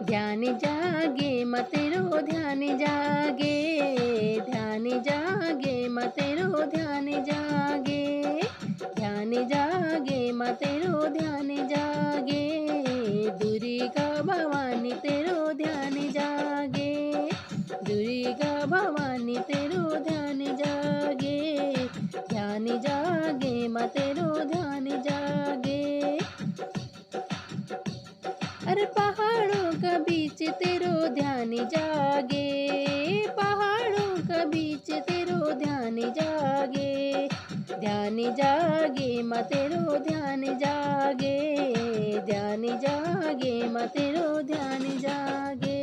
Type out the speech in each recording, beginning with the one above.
ध्यान जागे मतेरो ध्यान जागे, ध्यान जागे मतेरो ध्यान जागे, ध्यान जागे मतेरो ध्यान जागे, दुर्गा भवानी तेरो ध्यान जागे, दुर्गा भवानी तेरो ध्यान जागे, ध्यान जागे मतेरो ध्यान जागे। अरे पहाड़ों का बीच तेरो ध्यान जागे, पहाड़ों का बीच तेरो ध्यान जागे, ध्यान जागे माँ तेरो ध्यान जागे, ध्यान जागे माँ तेरो ध्यान जागे।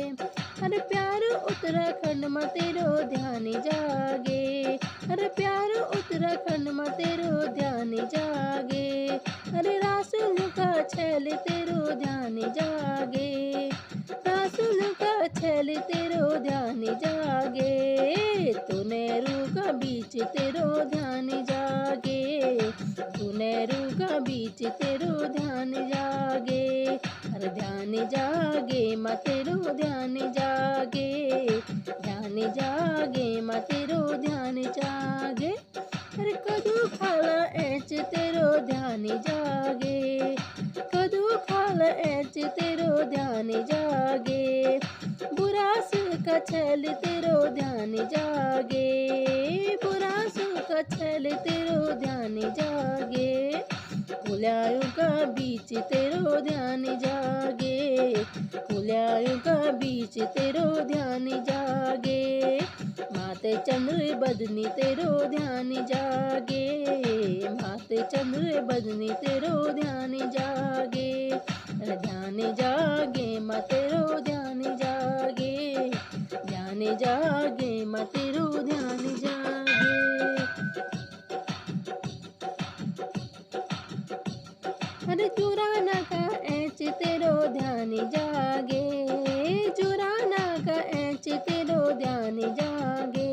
अरे प्यार उत्तराखंड माँ तेरो ध्यान जागे, अरे प्यार उत्तराखंड माँ तेरो ध्यान जागे, अरे रासुल का छैल तेरो ध्यान जागे, रासुल का छैल तेरो ध्यान जागे, तू नेहरू का बीच तेरो ध्यान जागे, तू नेहरू का बीच तेरो ध्यान जागे। अरे ध्यान जागे माँ तेरो ध्यान जागे, ध्यान जागे माँ तेरो ध्यान जागे। अरे कदू खाला ऐच तेरो ध्यान जागे, कदू खाला ऐच तेरो ध्यान जागे, बुरास का छैल तेरो ध्यान जागे, बुरास का छैल तेरो ध्यान जागे, खुल्यायों का बीच तेरो ध्यान जागे, खुल्यायों का बीच तेरो ध्यान जागे, माते चंद्र बदनी तेरो ध्यान जागे, माते चंद्र बदनी तेरो ध्यान जागे, ध्यान जागे माँ तेरो ध्यान जागे, ध्यान जागे माँ तेरो ध्यान जागे। अरे जुराना का ऐच तेरो ध्यान जागे, जुराना का ऐच तेरो ध्यान जागे,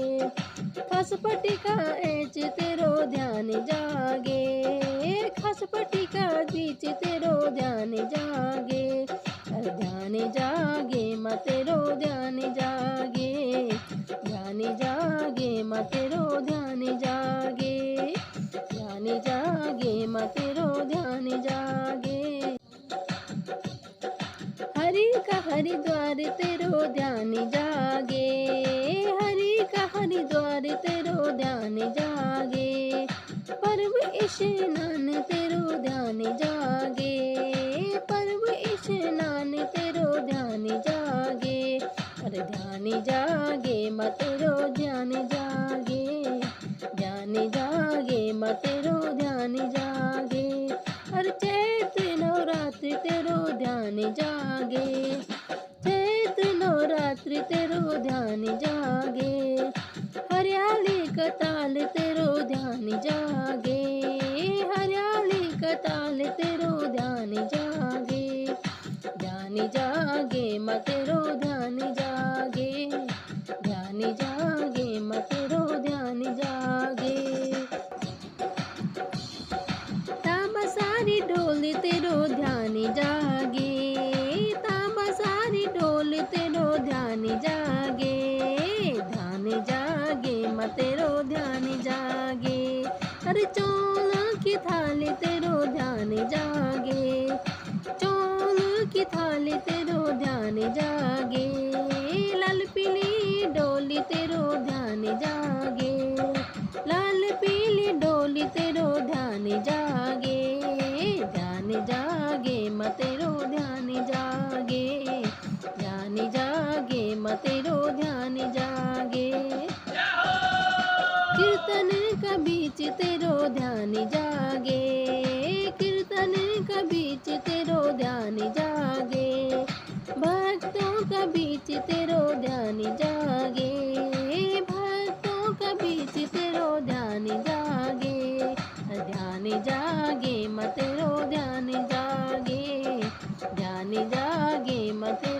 खसपटी का ऐच तेरो ध्यान जागे, खसपटी का बीच तेरो ध्यान जागे, अरे ध्यान जागे माँ तेरो ध्यान जागे, ध्यान जागे माँ तेरो ध्यान जागे, ध्यान जागे माँ तेरो ध्यान जागे। हरि का हरिद्वार तेरो ध्यान जागे, हरि का हरिद्वार तेरो ध्यान जागे, पर्व स्नान तेरो ध्यान जागे, पर्व स्नान तेरो ध्यान जागे, अरे ध्यान जागे माँ तेरो ध्यान जागे, ध्यान जागे माँ तेरो ध्यान जागे। अरे चैत्र नवरात्रि तेरो ध्यान जागे, चैत्र नवरात्रि तेरो ध्यान जागे, हरियाली का ताल तेरो ध्यान जागे, हरियाली का ताल तेरो ध्यान जागे, ध्यान जागे माँ तेरो ध्यान जागे, ध्यान जागे माँ तेरो ध्यान जागे। तांबासारी ढोल तेरो ध्यान जागे, तांबासारी ढोल तेरो ध्यान जागे, ध्यान जागे माँ तेरो ध्यान जागे, अरे चौल की थाली तेरो ध्यान जागे, चौल की थाली तेरो ध्यान जागे, लाल पीली डोली तेरो ध्यान जागे, लाल पीली डोली तेरो ध्यान जागे, ध्यान जागे माँ तेरो ध्यान जागे, ध्यान जागे माँ तेरो ध्यान जागे। कीर्तन का बीच तेरो ध्यान जागे, कीर्तन का बीच तेरो ध्यान जागे, भक्तों का बीच तेरो ध्यान जागे, भक्तों का बीच तेरो ध्यान जागे, ध्यान जागे माँ तेरो ध्यान जागे, ध्यान जागे माँ तेरो